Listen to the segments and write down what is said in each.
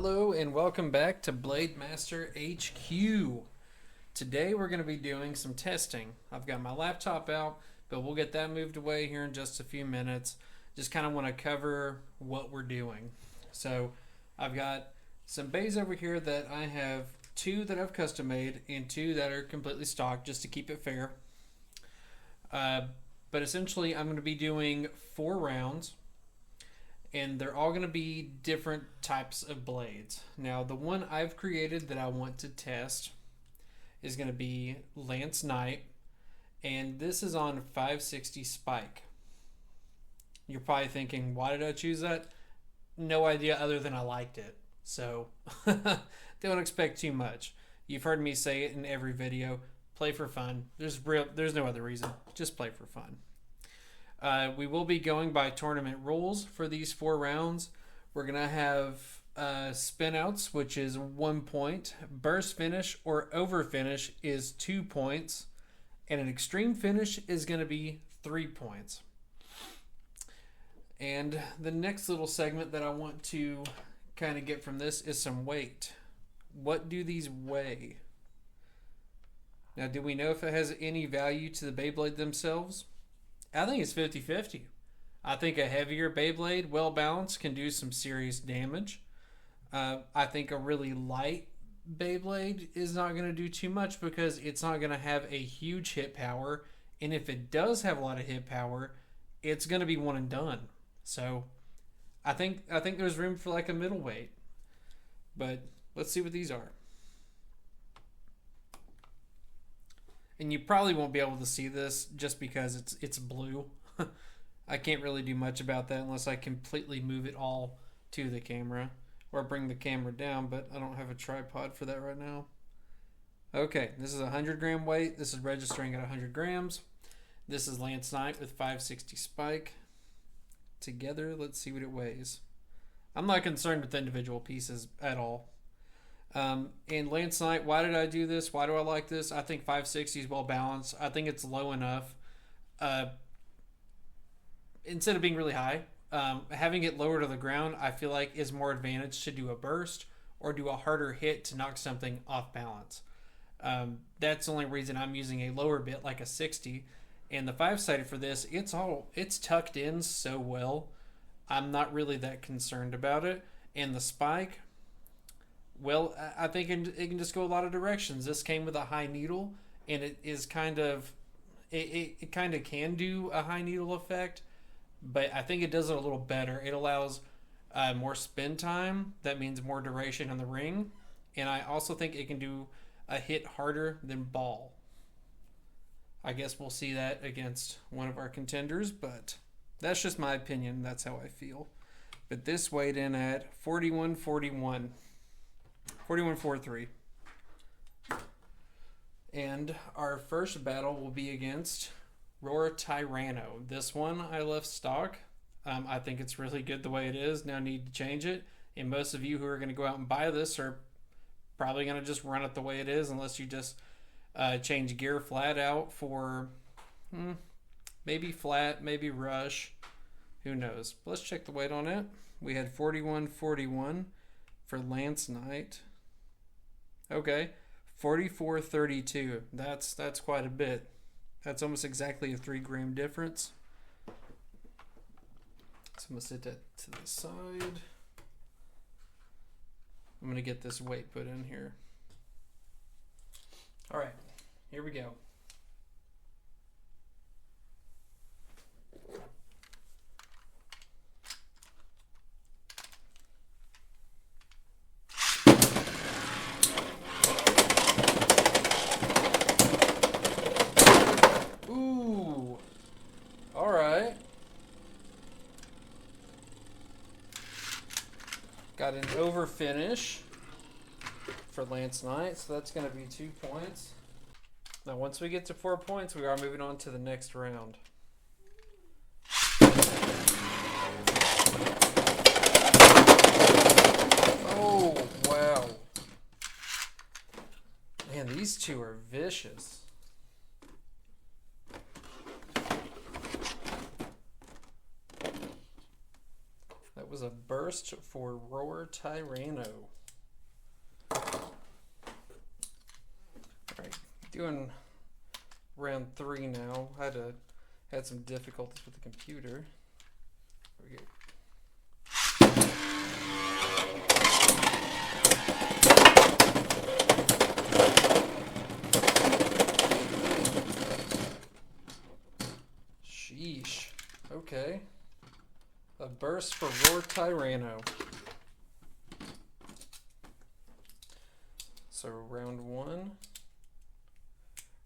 Hello and welcome back to Blade Master HQ. Today we're going to be doing some testing. I've got my laptop out, but we'll get that moved away here in just a few minutes. Just kind of want to cover what we're doing. So I've got some bays over here that I have two that I've custom made and two that are completely stock just to keep it fair. But essentially I'm going to be doing 4 rounds. And they're all going to be different types of blades. Now, the one I've created that I want to test is going to be Lance Knight. And this is on 560 spike. You're probably thinking, why did I choose that? No idea other than I liked it. So, don't expect too much. You've heard me say it in every video. Play for fun. There's no other reason. Just play for fun. We will be going by tournament rules for these 4 rounds. We're going to have spin outs, which is 1 point. Burst finish or over finish is 2 points. And an extreme finish is going to be 3 points. And the next little segment that I want to kind of get from this is some weight. What do these weigh? Now, do we know if it has any value to the Beyblade themselves? I think it's 50-50. I think a heavier Beyblade, well balanced, can do some serious damage. I think a really light Beyblade is not going to do too much because it's not going to have a huge hit power. And if it does have a lot of hit power, it's going to be one and done. So I think there's room for like a middleweight. But let's see what these are. And you probably won't be able to see this just because it's blue. I can't really do much about that unless I completely move it all to the camera or bring the camera down, but I don't have a tripod for that right now. Okay, this is a 100 gram weight. This is registering at 100 grams. This is Lance Knight with 560 spike. Together, let's see what it weighs. I'm not concerned with individual pieces at all. And Lance Knight, why did I do this? Why do I like this? I think 560 is well balanced. I think it's low enough. Instead of being really high, having it lower to the ground, I feel like is more advantage to do a burst or do a harder hit to knock something off balance. That's the only reason I'm using a lower bit like a 60. And the 5-sided for this, it's tucked in so well. I'm not really that concerned about it. And the spike, well, I think it can just go a lot of directions. This came with a high needle, and it is kind of, it kind of can do a high needle effect, but I think it does it a little better. It allows more spin time. That means more duration in the ring, and I also think it can do a hit harder than ball. I guess we'll see that against one of our contenders, but that's just my opinion. That's how I feel. But this weighed in at 41.41. 41.43. And our first battle will be against Roar Tyranno. This one I left stock. I think it's really good the way it is. No need to change it. And most of you who are going to go out and buy this are probably going to just run it the way it is unless you just change gear flat out for maybe flat, maybe rush. Who knows? Let's check the weight on it. We had 41.41 for Lance Knight. Okay, 44.32. That's quite a bit. That's almost exactly a 3 gram difference. So I'm gonna set that to the side. I'm gonna get this weight put in here. All right, here we go. Got an over finish for Lance Knight, so that's going to be 2 points. Now, once we get to 4 points, we are moving on to the next round. Oh, wow. Man, these two are vicious. was a burst for Roar Tyranno. Alright, doing round 3 now. Had some difficulties with the computer. There we go. Sheesh. Okay. A burst for Roar Tyranno. So round 1.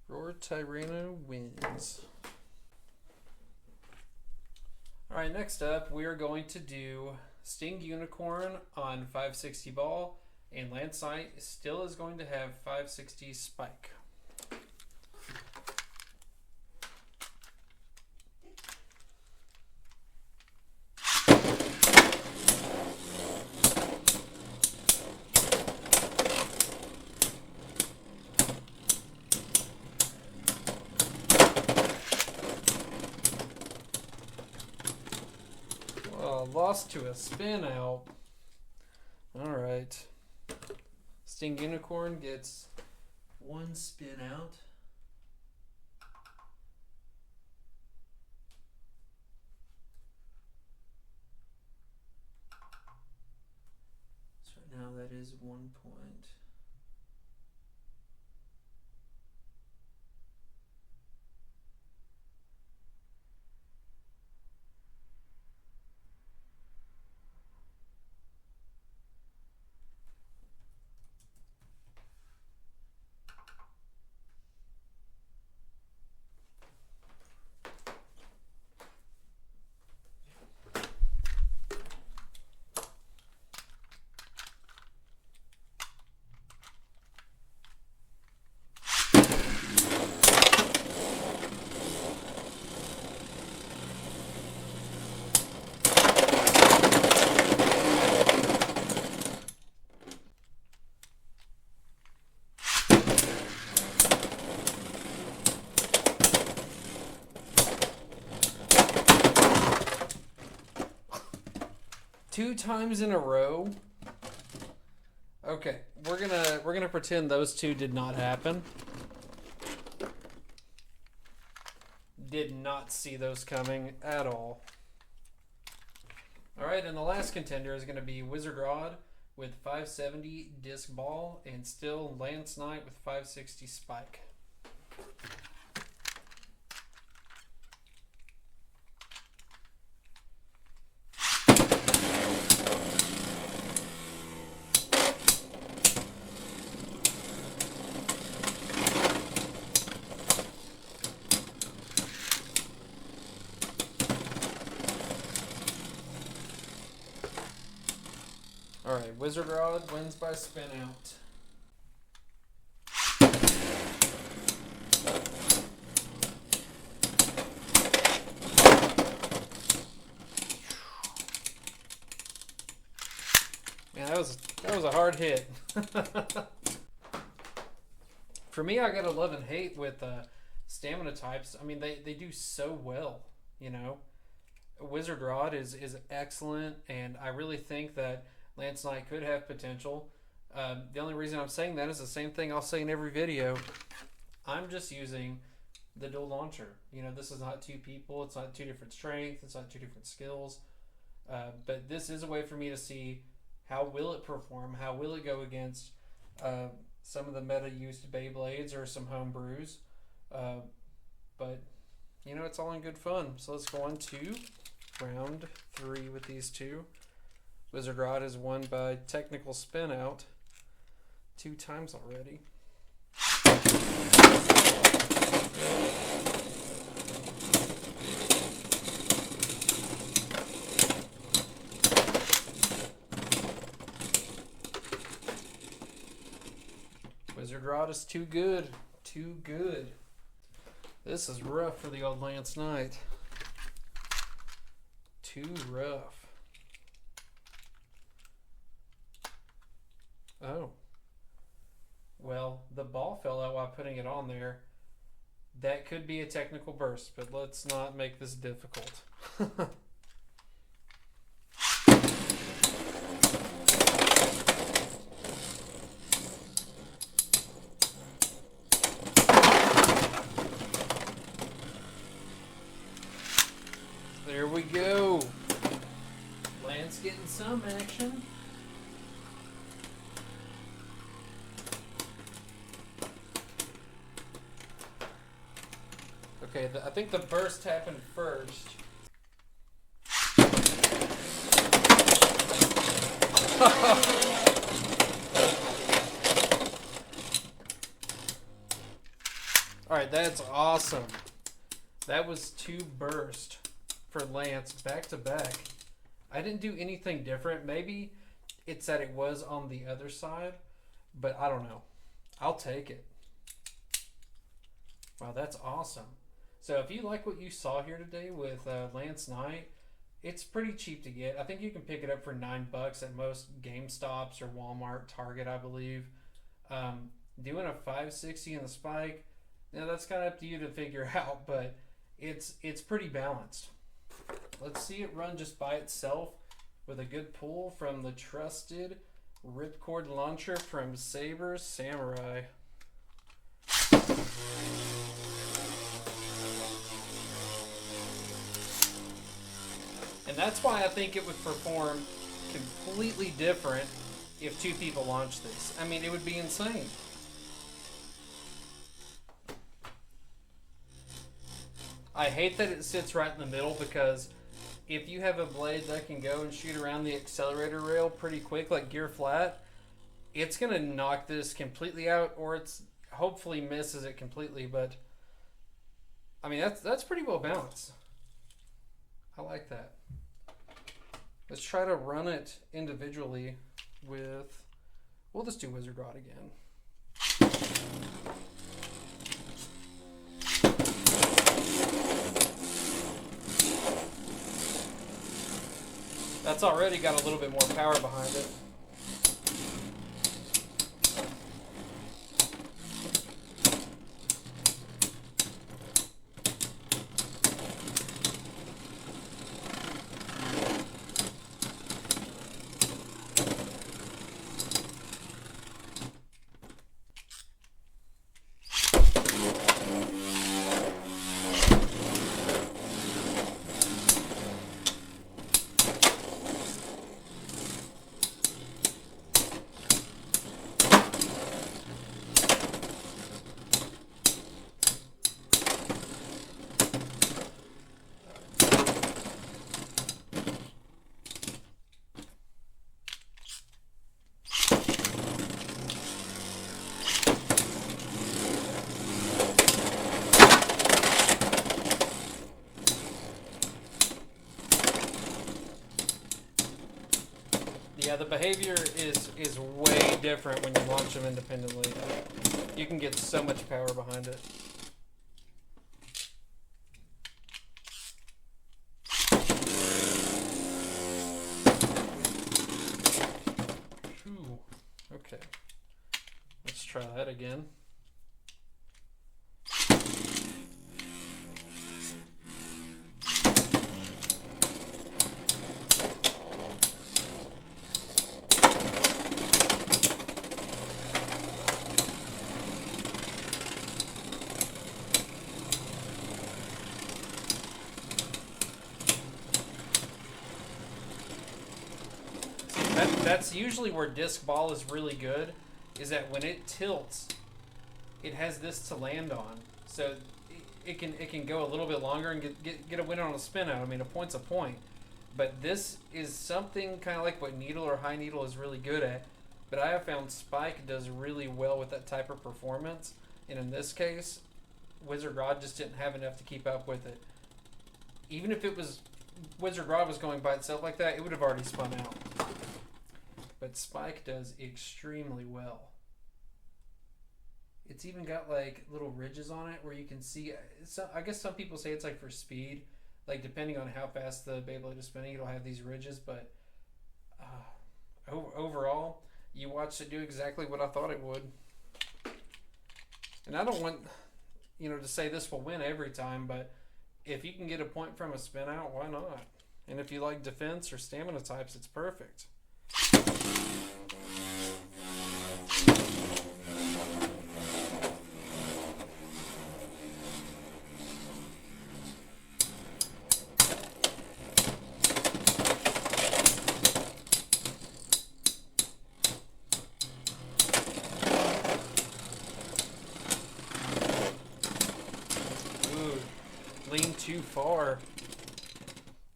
Roar Tyranno wins. Alright, next up we are going to do Sting Unicorn on 560 ball, and Lance Knight still is going to have 560 spike. Lost to a spin out. Alright. Sting Unicorn gets 1 spin out. So right now that is 1 point. Two times in a row. Okay, we're gonna pretend those two did not happen. Did not see those coming at all. All right, and the last contender is gonna be Wizard Rod with 570 disc ball, and still Lance Knight with 560 spike. Alright, Wizard Rod wins by spin out. Man, that was a hard hit. For me, I gotta love and hate with stamina types. I mean, they do so well, you know. Wizard Rod is excellent, and I really think that Lance Knight could have potential. The only reason I'm saying that is the same thing I'll say in every video. I'm just using the dual launcher. You know, this is not two people. It's not two different strengths. It's not two different skills. But this is a way for me to see how will it perform. How will it go against some of the meta-used Beyblades or some home brews. But, you know, it's all in good fun. So let's go on to round 3 with these two. Wizard Rod is won by technical spin out 2 times already. Wizard Rod is too good. Too good. This is rough for the old Lance Knight. Too rough. Oh. Well, the ball fell out while putting it on there. That could be a technical burst, but let's not make this difficult. There we go. Lance getting some action. Okay, I think the burst happened first. Alright, that's awesome. That was 2 bursts for Lance back to back. I didn't do anything different. Maybe it's that it was on the other side, but I don't know. I'll take it. Wow, that's awesome. So if you like what you saw here today with Lance Knight, it's pretty cheap to get. I think you can pick it up for $9 at most GameStops or Walmart, Target, I believe. Doing a 560 in the spike, now that's kind of up to you to figure out, but it's pretty balanced. Let's see it run just by itself with a good pull from the trusted ripcord launcher from Saber Samurai. And that's why I think it would perform completely different if 2 people launched this. I mean, it would be insane. I hate that it sits right in the middle, because if you have a blade that can go and shoot around the accelerator rail pretty quick, like gear flat, it's going to knock this completely out, or it's hopefully misses it completely. But I mean, that's pretty well balanced. I like that. Let's try to run it individually with, we'll just do Wizard Rod again. That's already got a little bit more power behind it. Yeah, the behavior is way different when you launch them independently. You can get so much power behind it. Whew. Okay, let's try that again. That's usually where disc ball is really good, is that when it tilts, it has this to land on, so it can go a little bit longer and get a win on a spin out. I mean, a point's a point, but this is something kind of like what needle or high needle is really good at. But I have found spike does really well with that type of performance, and in this case, Wizard Rod just didn't have enough to keep up with it. Even if it was Wizard Rod was going by itself like that, it would have already spun out. But spike does extremely well. It's even got like little ridges on it where you can see. I guess some people say it's like for speed, like depending on how fast the Beyblade is spinning, it'll have these ridges. But overall, you watched it do exactly what I thought it would. And I don't want, to say this will win every time, but if you can get a point from a spin out, why not? And if you like defense or stamina types, it's perfect. far.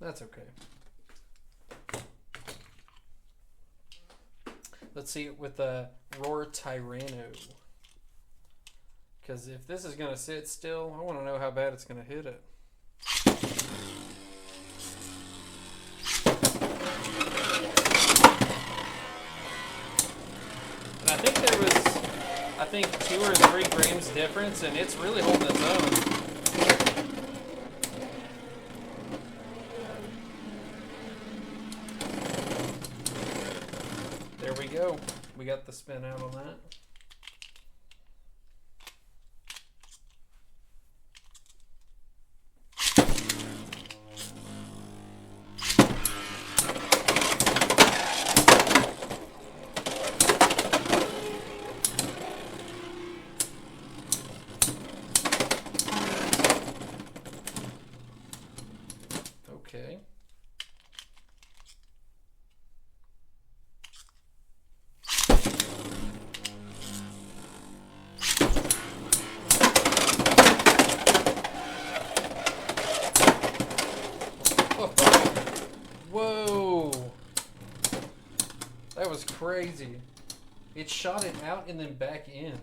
That's okay. Let's see it with the Roar Tyranno. Because if this is going to sit still, I want to know how bad it's going to hit it. And I think there was, 2 or 3 grams difference, and it's really holding its own. There we go. We got the spin out on that. Okay. Whoa. That was crazy. It shot it out and then back in.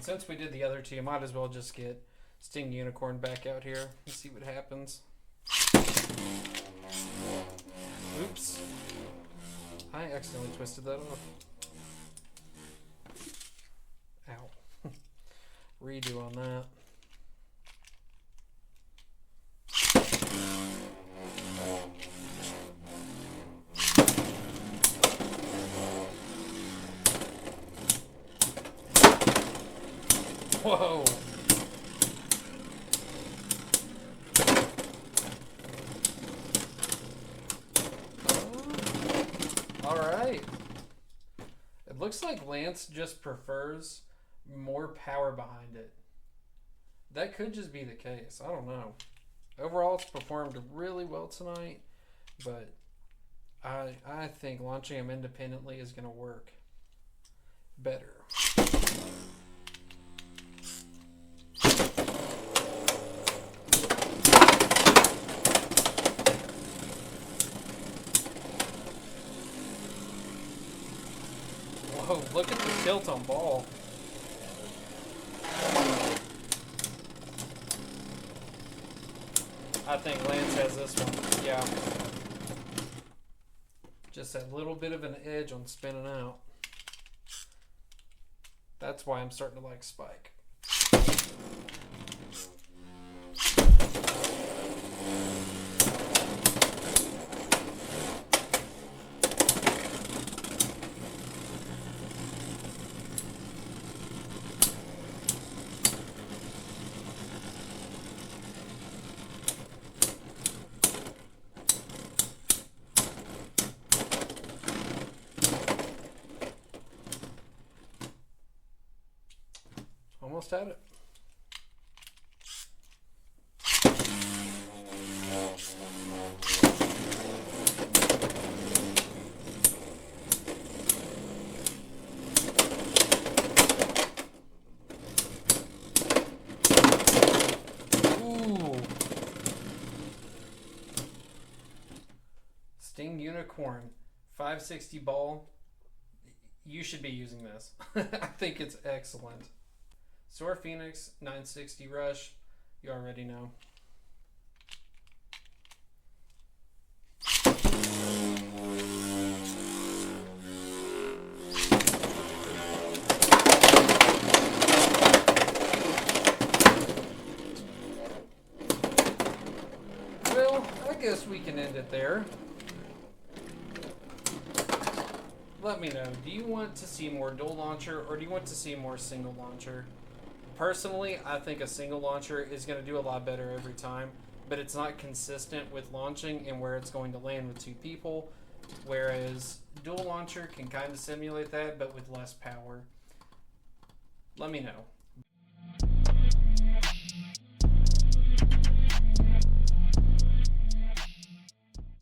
Since we did the other two, might as well just get Sting Unicorn back out here and see what happens. Oops. I accidentally twisted that off. Ow. Redo on that. Whoa. All right. It looks like Lance just prefers more power behind it. That could just be the case. I don't know. Overall, it's performed really well tonight, but I think launching them independently is going to work better. Whoa, look at the tilt on ball. I think Lance has this one. Yeah. Just that little bit of an edge on spinning out. That's why I'm starting to like Spike. Almost had it. Ooh. Sting Unicorn, 560 ball. You should be using this. I think it's excellent. Soar Phoenix, 960 Rush. You already know. Well, I guess we can end it there. Let me know. Do you want to see more dual launcher or do you want to see more single launcher? Personally, I think a single launcher is going to do a lot better every time. but it's not consistent with launching and where it's going to land with two people. Whereas dual launcher can kind of simulate that, but with less power. Let me know.